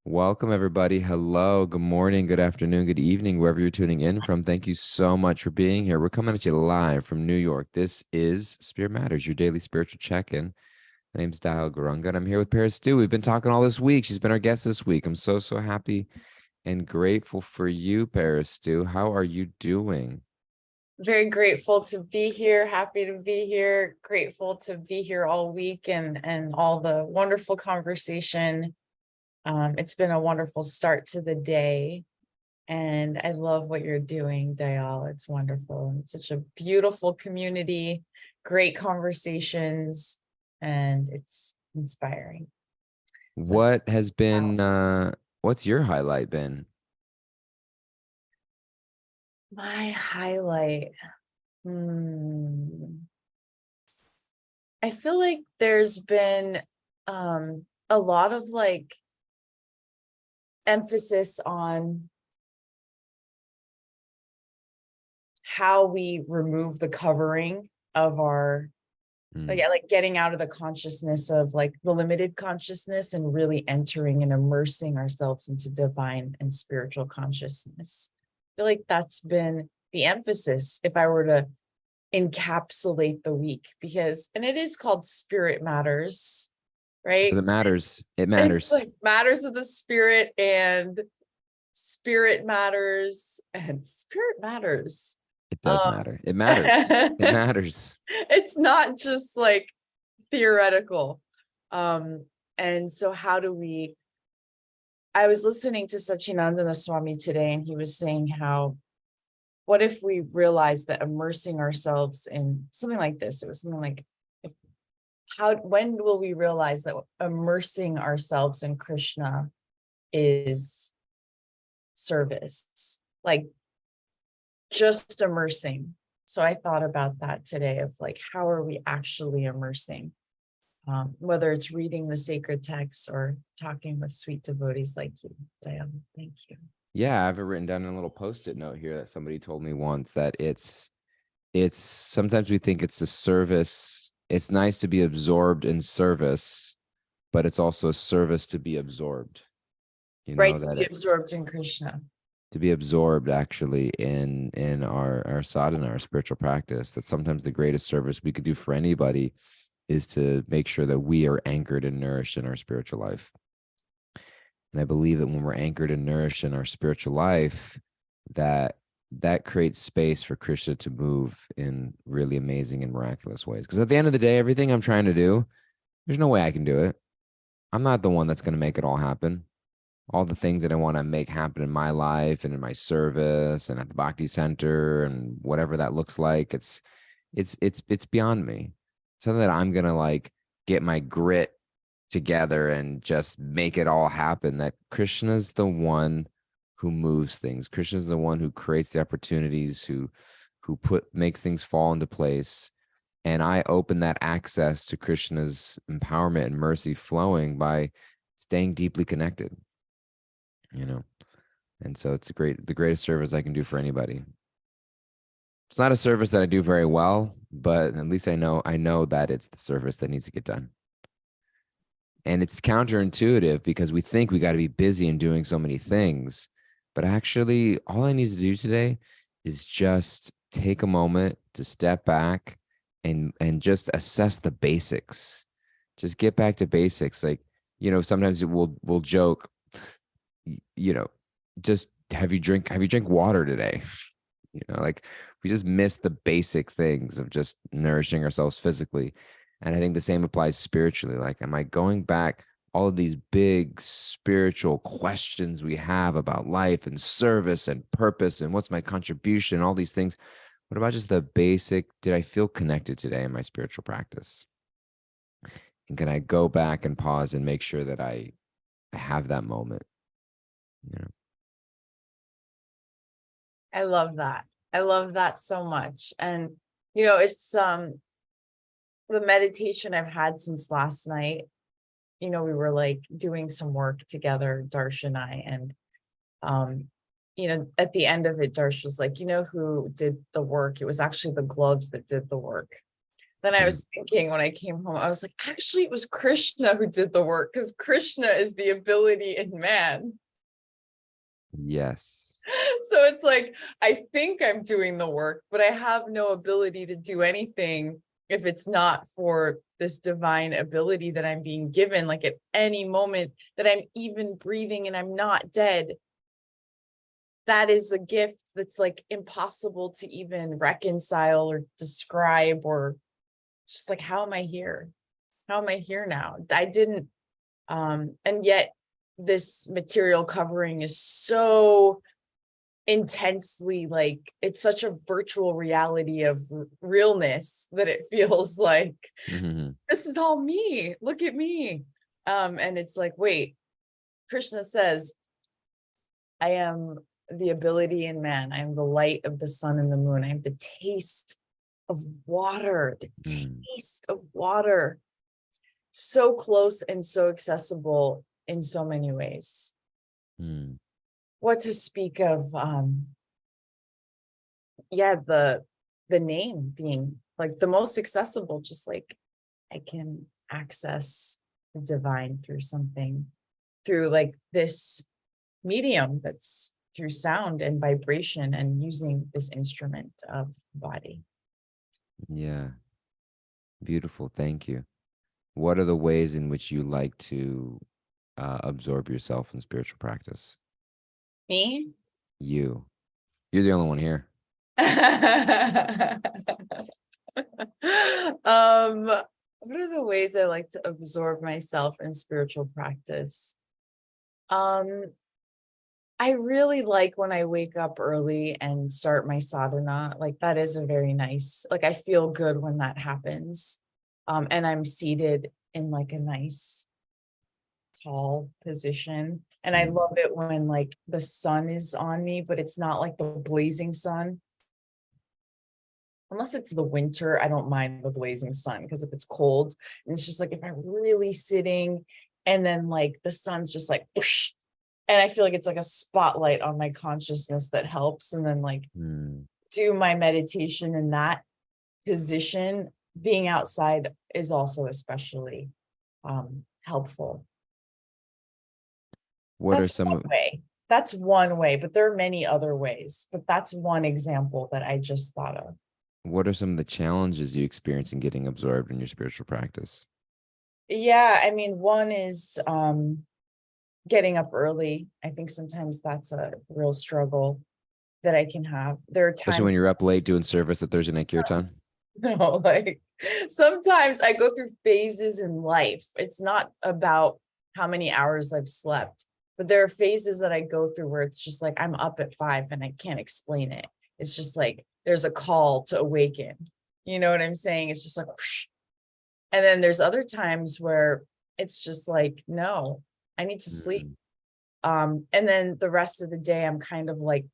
Welcome, everybody. Hello, good morning, good afternoon, good evening, wherever you're tuning in from. Thank you so much for being here. We're coming at you live from New York. This is Spirit Matters, your daily spiritual check-in. My name's Dahil Gurunga, and I'm here with Paris Stu. We've been talking all this week. She's been our guest this week. I'm so happy and grateful for you, Paris Stu. How are you doing? Very grateful to be here, happy to be here, grateful to be here all week and all the wonderful conversation. It's been a wonderful start to the day, and I love what you're doing, Dayal. It's wonderful. It's such a beautiful community, great conversations, and it's inspiring. So What has been what's your highlight been? my highlight. I feel like there's been a lot of emphasis on how we remove the covering of our like getting out of the consciousness of like the limited consciousness and really entering and immersing ourselves into divine and spiritual consciousness. I feel like that's been the emphasis if I were to encapsulate the week, because and it is called Spirit Matters, right? Because it matters. It It's matters. like matters of the spirit and spirit matters and spirit matters. It does Um, matter. It matters. It matters. it's not just like theoretical. And so how do we, I was listening to Sachinandana Swami today, and he was saying how, what if we realize that immersing ourselves in something like this, it was something like, if, how, when will we realize that immersing ourselves in Krishna is service, like just immersing. So I thought about that today of like, how are we actually immersing? Whether it's reading the sacred texts or talking with sweet devotees like you, Diane. Thank you. Yeah, I have it written down in a little post-it note here that somebody told me once that it's sometimes we think it's a service. It's nice to be absorbed in service, but it's also a service to be absorbed. You Right, know to that be absorbed in Krishna. to be absorbed actually in our sadhana, our spiritual practice. That sometimes the greatest service we could do for anybody is to make sure that we are anchored and nourished in our spiritual life. And I believe that when we're anchored and nourished in our spiritual life, that that creates space for Krishna to move in really amazing and miraculous ways. Because at the end of the day, everything I'm trying to do, there's no way I can do it. I'm not the one that's going to make it all happen. All the things that I want to make happen in my life and in my service and at the Bhakti Center and whatever that looks like, it's beyond me. Something that I'm gonna like get my grit together and just make it all happen. That Krishna's the one who moves things. Krishna's the one who creates the opportunities, who makes things fall into place. And I open that access to Krishna's empowerment and mercy flowing by staying deeply connected, you know. And so it's the greatest service I can do for anybody. It's not a service that I do very well, but at least I know that it's the service that needs to get done. And it's counterintuitive because we think we got to be busy and doing so many things. But actually, all I need to do today is just take a moment to step back and just assess the basics. Just get back to basics. Like, sometimes we'll joke, you know, just have you drink water today? Like we just miss the basic things of just nourishing ourselves physically. And I think the same applies spiritually. Like, am I going back all of these big spiritual questions we have about life and service and purpose and what's my contribution, all these things? What about just the basic? Did I feel connected today in my spiritual practice? And can I go back and pause and make sure that I have that moment? You know, I love that. I love that so much. And it's the meditation I've had since last night. We were like doing some work together, Darsh and I, and at the end of it, Darsh was like, who did the work? It was actually the gloves that did the work. Then I Mm. was thinking when I came home, I was like, actually, it was Krishna who did the work, because Krishna is the ability in man. Yes. So it's like, I think I'm doing the work, but I have no ability to do anything if it's not for this divine ability that I'm being given. Like at any moment that I'm even breathing and I'm not dead, that is a gift that's like impossible to even reconcile or describe, or just like, how am I here? How am I here now? I didn't, and yet this material covering is so intensely, like, it's such a virtual reality of realness that it feels like Hmm. this is all me. Look at me. And it's like, wait, Krishna says, I am the ability in man. I am the light of the sun and the moon. I am the taste of water, the Mm. taste of water. So close and so accessible in so many ways. Mm. What to speak of, yeah, the name being like the most accessible, just like I can access the divine through something, through like this medium that's through sound and vibration and using this instrument of the body. Yeah. Beautiful. Thank you. What are the ways in which you like to absorb yourself in spiritual practice? Me? You. You're the only one here. What are the ways I like to absorb myself in spiritual practice? Um, I really like when I wake up early and start my sadhana. Like that is a very nice, like I feel good when that happens. And I'm seated in like a nice tall position. And I Mm. love it when like the sun is on me, but it's not like the blazing sun. Unless it's the winter, I don't mind the blazing sun, because if it's cold and it's just like if I'm really sitting and then like the sun's just like whoosh, and I feel like it's like a spotlight on my consciousness that helps. And then like Mm. do my meditation in that position. Being outside is also especially helpful. What are That's some one of way. That's one way, but there are many other ways. But that's one example that I just thought of. what are some of the challenges you experience in getting absorbed in your spiritual practice? Yeah, I mean, one is getting up early. I think sometimes that's a real struggle that I can have. There are Especially when times, you're up late doing service at Thursday night kirtan? no, like sometimes I go through phases in life. It's not about how many hours I've slept, but there are phases that I go through where it's just like I'm up at 5 and I can't explain it. It's just like there's a call to awaken. You know what I'm saying? It's just like whoosh. And then there's other times where it's just like, no, I need to sleep. Mm. And then the rest of the day, I'm kind of like,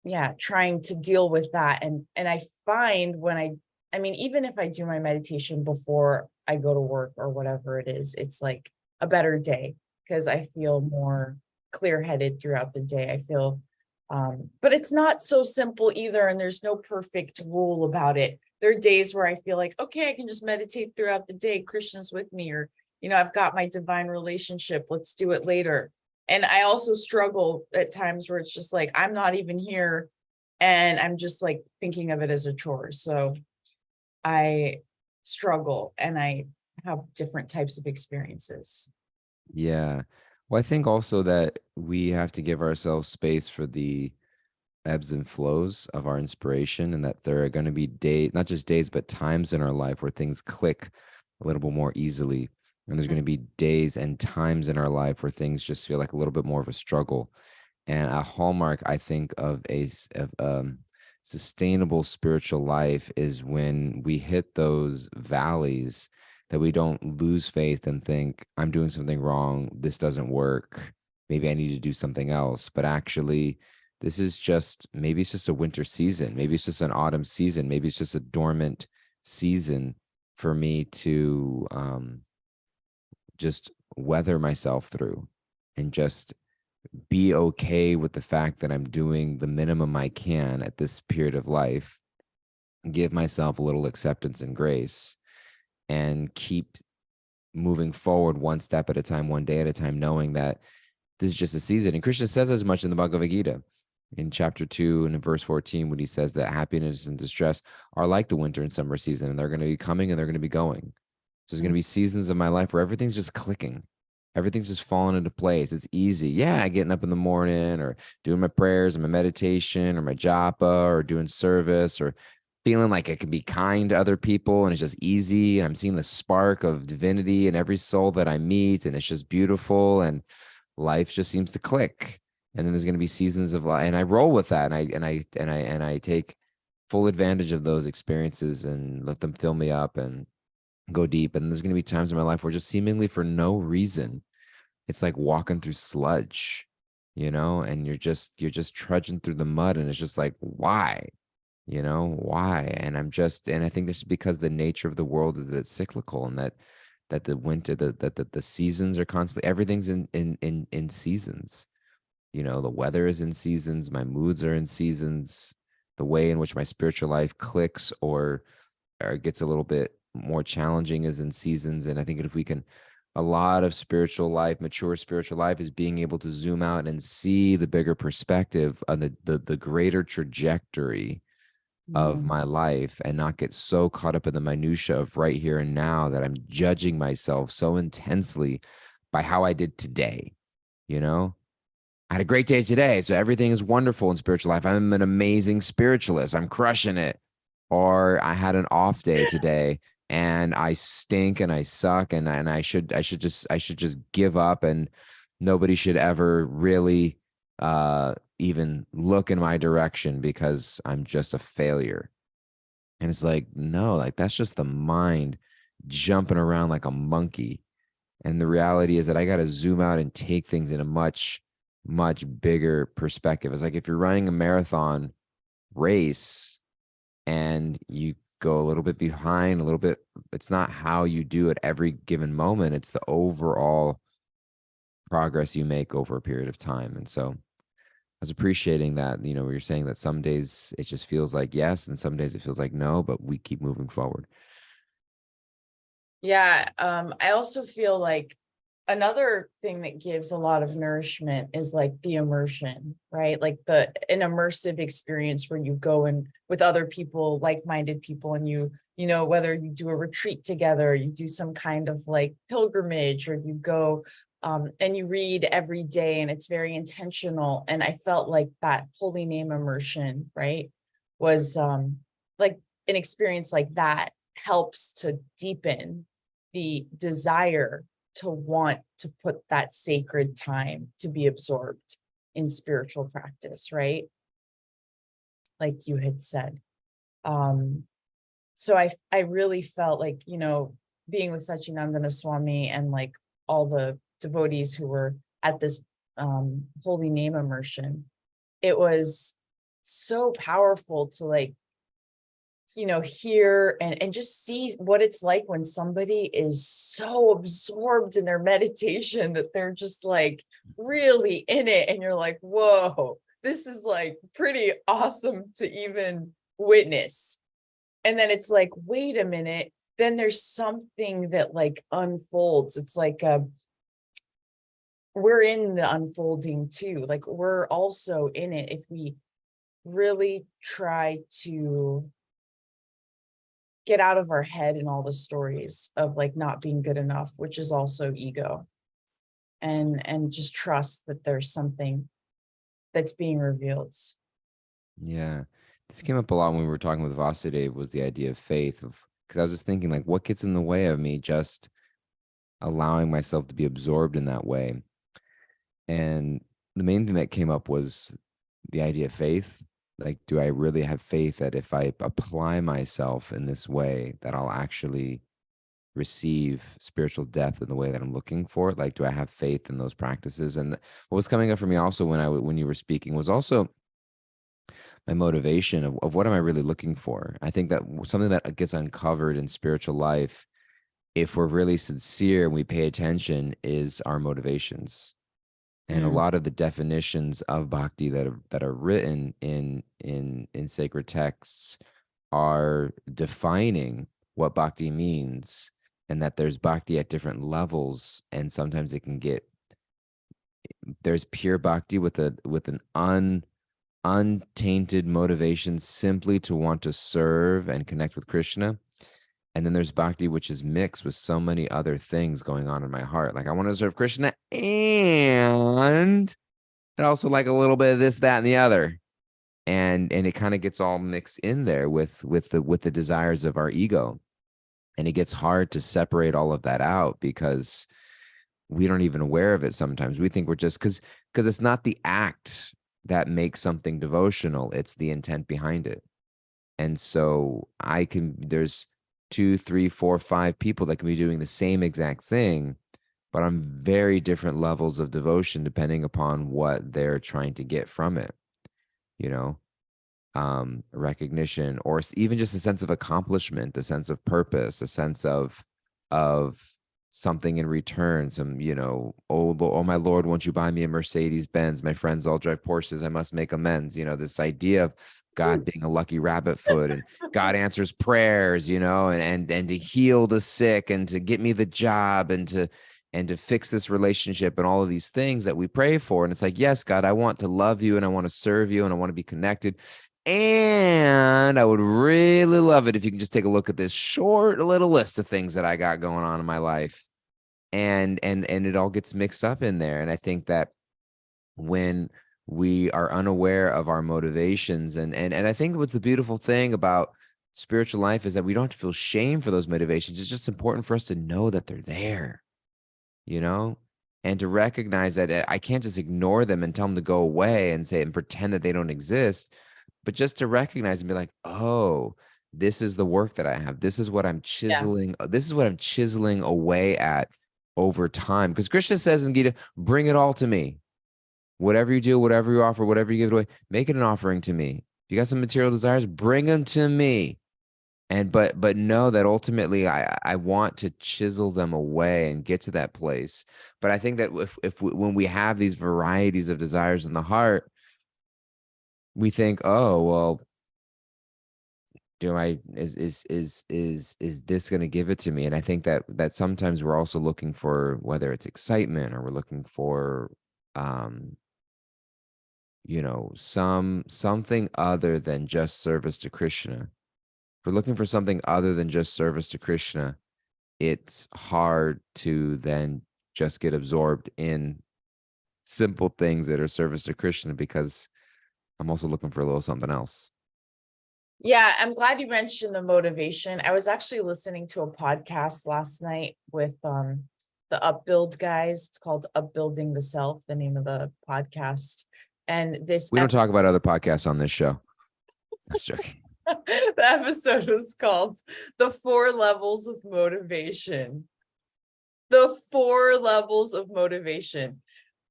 yeah, trying to deal with that. And I find when I mean, even if I do my meditation before I go to work or whatever it is, it's like a better day because I feel more clear-headed throughout the day. I feel, but it's not so simple either, and there's no perfect rule about it. There are days where I feel like, okay, I can just meditate throughout the day. Krishna's with me, or I've got my divine relationship. Let's do it later. And I also struggle at times where it's just like I'm not even here and I'm just like thinking of it as a chore. So I struggle and I have different types of experiences. Yeah. Well, I think also that we have to give ourselves space for the ebbs and flows of our inspiration, and that there are going to be days, not just days, but times in our life where things click a little bit more easily. And there's going to be days and times in our life where things just feel like a little bit more of a struggle. And a hallmark, I think, of sustainable spiritual life is when we hit those valleys, that we don't lose faith and think, I'm doing something wrong. This doesn't work. Maybe I need to do something else. But actually, this is just, maybe it's just a winter season. Maybe it's just an autumn season. Maybe it's just a dormant season for me to just weather myself through and just be okay with the fact that I'm doing the minimum I can at this period of life, give myself a little acceptance and grace, and keep moving forward one step at a time, one day at a time, knowing that this is just a season. And Krishna says as much in the Bhagavad Gita in chapter 2 and in verse 14, when he says that happiness and distress are like the winter and summer season, and they're going to be coming and they're going to be going. So there's going to be seasons of my life where everything's just clicking. Everything's just falling into place. It's easy. Yeah, getting up in the morning or doing my prayers and my meditation or my japa or doing service or feeling like I can be kind to other people and it's just easy. And I'm seeing the spark of divinity in every soul that I meet. And it's just beautiful. And life just seems to click. And then there's going to be seasons of life. And I roll with that. And I take full advantage of those experiences and let them fill me up and go deep. And there's going to be times in my life where just seemingly for no reason, it's like walking through sludge, and you're just trudging through the mud, and it's just like, why? Why? And I think this is because the nature of the world is that it's cyclical, and that the winter, the seasons are constantly, everything's in seasons. The weather is in seasons, my moods are in seasons, the way in which my spiritual life clicks or gets a little bit more challenging is in seasons. And I think if we can, a lot of spiritual life, mature spiritual life, is being able to zoom out and see the bigger perspective on the greater trajectory of Mm. my life, and not get so caught up in the minutia of right here and now that I'm judging myself so intensely by how I did today. You know, I had a great day today, so everything is wonderful in spiritual life. I'm an amazing spiritualist. I'm crushing it. Or I had an off day today and I stink and I suck and I should just give up, and nobody should ever really even look in my direction because I'm just a failure. And it's like, no, like that's just the mind jumping around like a monkey. And the reality is that I got to zoom out and take things in a much, much bigger perspective. It's like if you're running a marathon race and you go a little bit behind, a little bit, it's not how you do at every given moment, it's the overall progress you make over a period of time. And so I was appreciating that, where you're saying that some days it just feels like yes, and some days it feels like no, but we keep moving forward. Yeah, I also feel like another thing that gives a lot of nourishment is like the immersion, right? Like an immersive experience where you go and with other people, like-minded people, and whether you do a retreat together, you do some kind of like pilgrimage, or you go and you read every day and it's very intentional. And I felt like that holy name immersion, right, was like an experience like that helps to deepen the desire to want to put that sacred time to be absorbed in spiritual practice, right? Like you had said. Um, so I really felt like, being with Sachinandana Swami and like all the devotees who were at this holy name immersion, it was so powerful to like hear and just see what it's like when somebody is so absorbed in their meditation that they're just like really in it. And you're like, whoa, this is like pretty awesome to even witness. And then it's like, wait a minute. Then there's something that like unfolds. It's like we're in the unfolding too. Like we're also in it if we really try to get out of our head and all the stories of like not being good enough, which is also ego, and just trust that there's something that's being revealed. Yeah. This came up a lot when we were talking with Vasudev, was the idea of faith, of because I was just thinking like what gets in the way of me just allowing myself to be absorbed in that way. And the main thing that came up was the idea of faith. Like, do I really have faith that if I apply myself in this way, that I'll actually receive spiritual depth in the way that I'm looking for it? Like, do I have faith in those practices? And what was coming up for me also when you were speaking was also my motivation of what am I really looking for? I think that something that gets uncovered in spiritual life, if we're really sincere and we pay attention, is our motivations. And a Mm. lot of the definitions of bhakti that are written in sacred texts are defining what bhakti means, and that there's bhakti at different levels, and sometimes it can get, there's pure bhakti with an untainted motivation simply to want to serve and connect with Krishna. And then there's bhakti, which is mixed with so many other things going on in my heart. Like I want to serve Krishna, and I also like a little bit of this, that, and the other. And it kind of gets all mixed in there with the desires of our ego. And it gets hard to separate all of that out because we don't even aware of it sometimes. We think we're just because it's not the act that makes something devotional, it's the intent behind it. And so there's 2, 3, 4, 5 people that can be doing the same exact thing, but on very different levels of devotion, depending upon what they're trying to get from it, you know, recognition, or even just a sense of accomplishment, a sense of purpose, a sense of something in return. Some, oh my Lord, won't you buy me a Mercedes Benz? My friends all drive Porsches. I must make amends. This idea of God being a lucky rabbit foot, and God answers prayers, and to heal the sick, and to get me the job, and to fix this relationship, and all of these things that we pray for. And it's like, yes, God, I want to love you, and I want to serve you, and I want to be connected. And I would really love it if you can just take a look at this short little list of things that I got going on in my life. And it all gets mixed up in there. And I think that when we are unaware of our motivations, and I think what's the beautiful thing about spiritual life is that we don't have to feel shame for those motivations. It's just important for us to know that they're there, and to recognize that I can't just ignore them and tell them to go away and say and pretend that they don't exist, but just to recognize and be like, oh, this is the work that I have. This is what I'm Yeah. chiseling. This is what I'm chiseling away at over time. Because Krishna says in Gita, bring it all to me. Whatever you do, whatever you offer, whatever you give away, make it an offering to me. If you got some material desires, bring them to me. And but know that ultimately I want to chisel them away and get to that place. But I think that when we have these varieties of desires in the heart, we think, oh, well, is this going to give it to me? And I think that sometimes we're also looking for, whether it's excitement, or we're looking for something other than just service to Krishna. If we're looking for something other than just service to Krishna, it's hard to then just get absorbed in simple things that are service to Krishna, because I'm also looking for a little something else. Yeah, I'm glad you mentioned the motivation. I was actually listening to a podcast last night with the Upbuild guys. It's called Upbuilding the Self, the name of the podcast. And We don't talk about other podcasts on this show. I'm joking. the episode was called The 4 Levels of Motivation. The 4 levels of motivation.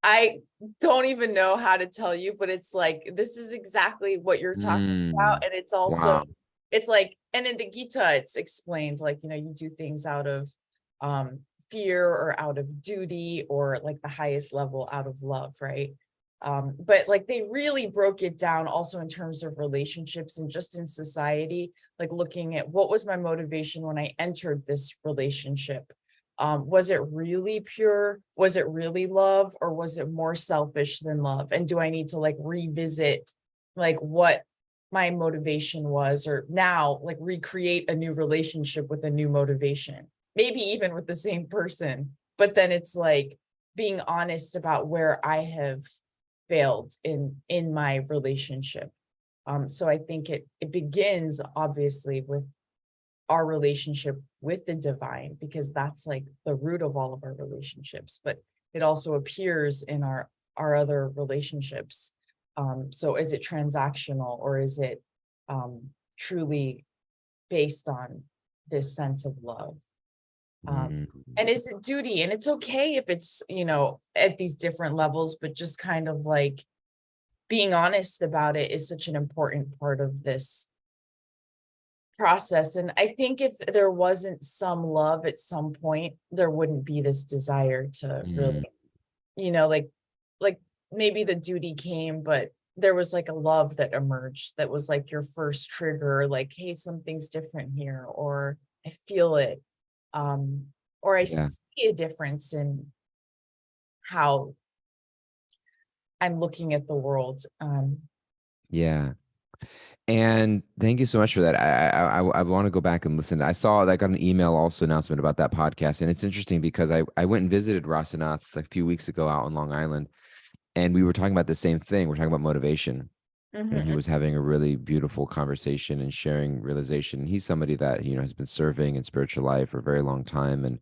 I don't even know how to tell you, but it's like, this is exactly what you're talking about. And it's also, Wow. it's like, and in the Gita, it's explained like, you do things out of fear, or out of duty, or like the highest level out of love, right? But like they really broke it down also in terms of relationships and just in society, like looking at what was my motivation when I entered this relationship. Was it really pure? Was it really love? Or was it more selfish than love? And do I need to like revisit like what my motivation was, or now like recreate a new relationship with a new motivation, maybe even with the same person? But then it's like being honest about where I have failed in my relationship. So I think it begins obviously with our relationship with the divine, because that's like the root of all of our relationships, but it also appears in our other relationships. So is it transactional, or is it truly based on this sense of love? And is it duty? And it's okay if it's, at these different levels, but just kind of like being honest about it is such an important part of this process. And I think if there wasn't some love at some point, there wouldn't be this desire to really, like maybe the duty came, but there was like a love that emerged that was like your first trigger, like, hey, something's different here, or I feel it, um, or I Yeah. see a difference in how I'm looking at the world. Yeah. And thank you so much for that. I want to go back and listen. I saw I got an email also announcement about that podcast, and it's interesting because I went and visited Rasanath a few weeks ago out on Long Island, and we were talking about the same thing. We're talking about motivation, and he Mhm, was having a really beautiful conversation and sharing realization. He's somebody that has been serving in spiritual life for a very long time,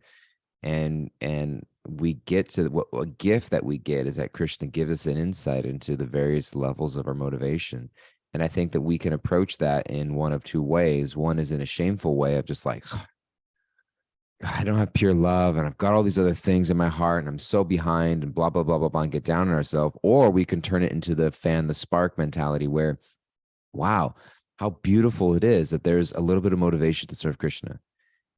and we get to what a gift that we get is that Krishna gives us an insight into the various levels of our motivation. And I think that we can approach that in one of two ways. One is in a shameful way of just like, God, I don't have pure love and I've got all these other things in my heart and I'm so behind and blah, blah, blah, blah, blah, and get down on ourselves. Or we can turn it into the fan the spark mentality where, wow, how beautiful it is that there's a little bit of motivation to serve Krishna.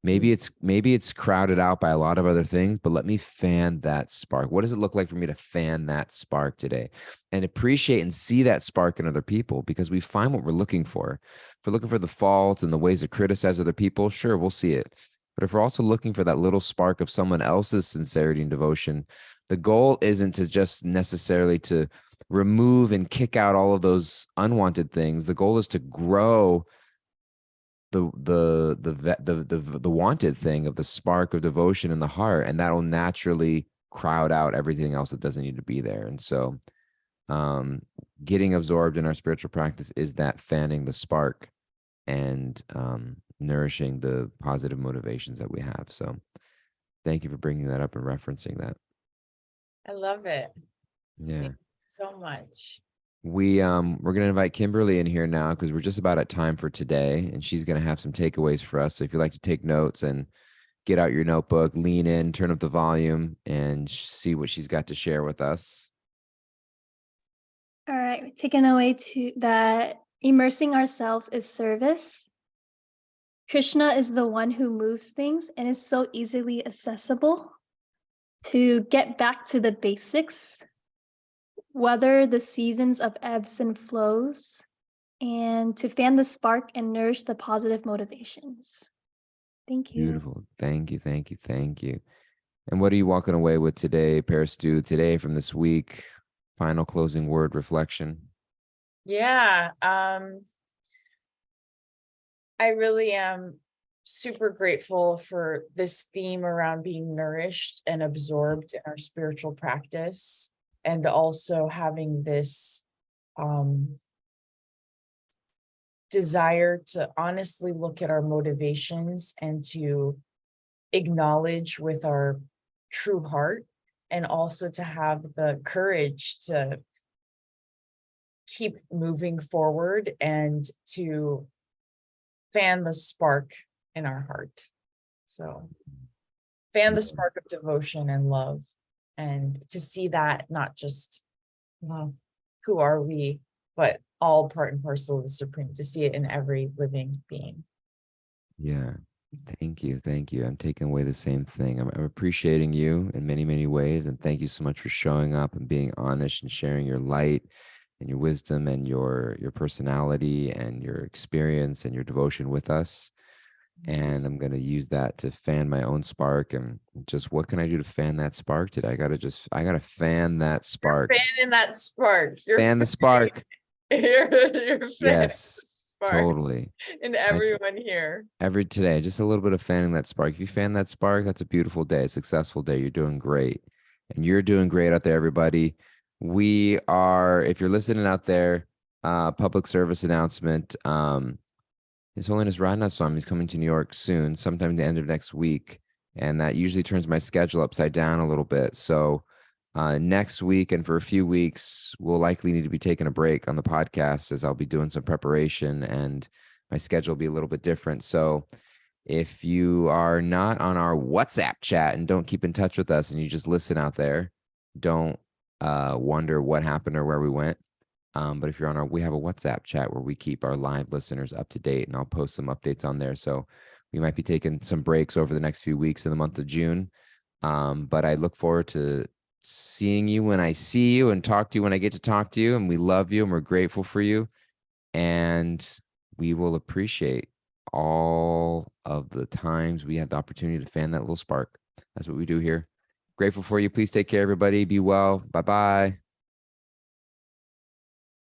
mm, Maybe it's crowded out by a lot of other things, but let me fan that spark. What does it look like for me to fan that spark today and appreciate and see that spark in other people? Because we find what we're looking for. If we're looking for the faults and the ways to criticize other people, sure, we'll see it. But if we're also looking for that little spark of someone else's sincerity and devotion, the goal isn't to just necessarily to remove and kick out all of those unwanted things. The goal is to grow the wanted thing of the spark of devotion in the heart, and that'll naturally crowd out everything else that doesn't need to be there. And so um getting absorbed in our spiritual practice is that fanning the spark and nourishing the positive motivations that we have. So thank you for bringing that up and referencing that. I love it. Yeah. Thank you so much. We're gonna invite Kimberly in here now because we're just about at time for today, and she's gonna have some takeaways for us. So if you'd like to take notes and get out your notebook, lean in, turn up the volume, and see what she's got to share with us. All right, taking away to that immersing ourselves is service. Krishna is the one who moves things and is so easily accessible. To get back to the basics, weather the seasons of ebbs and flows, and to fan the spark and nourish the positive motivations. Thank you. Beautiful. Thank you. Thank you. Thank you. And what are you walking away with today, Parastu, today from this week? Final closing word reflection. Yeah, I really am super grateful for this theme around being nourished and absorbed in our spiritual practice, and also having this desire to honestly look at our motivations and to acknowledge with our true heart, and also to have the courage to keep moving forward and to fan the spark in our heart. So fan the Yeah. spark of devotion and love, and to see that not just, well, who are we, but all part and parcel of the Supreme, to see it in every living being. Yeah. Thank you. Thank you. I'm taking away the same thing. I'm appreciating you in many, many ways. And thank you so much for showing up and being honest and sharing your light and your wisdom and your personality and your experience and your devotion with us. And I'm going to use that to fan my own spark. And just what can I do to fan that spark today? I got to fan that spark. Fanning that spark. You're Fan the spark. you're fanning Yes, spark totally. in I everyone here. every today, just a little bit of fanning that spark. If you fan that spark, that's a beautiful day, a successful day. You're doing great. And you're doing great out there, everybody. We are, if you're listening out there, public service announcement. His Holiness Radhanath Swami is coming to New York soon, sometime the end of next week. And that usually turns my schedule upside down a little bit. So next week and for a few weeks, we'll likely need to be taking a break on the podcast as I'll be doing some preparation and my schedule will be a little bit different. So if you are not on our WhatsApp chat and don't keep in touch with us and you just listen out there, don't wonder what happened or where we went. But if you're on we have a WhatsApp chat where we keep our live listeners up to date, and I'll post some updates on there. So we might be taking some breaks over the next few weeks in the month of June. But I look forward to seeing you when I see you and talk to you when I get to talk to you. And we love you and we're grateful for you. And we will appreciate all of the times we have the opportunity to fan that little spark. That's what we do here. Grateful for you. Please take care, everybody. Be well. Bye-bye.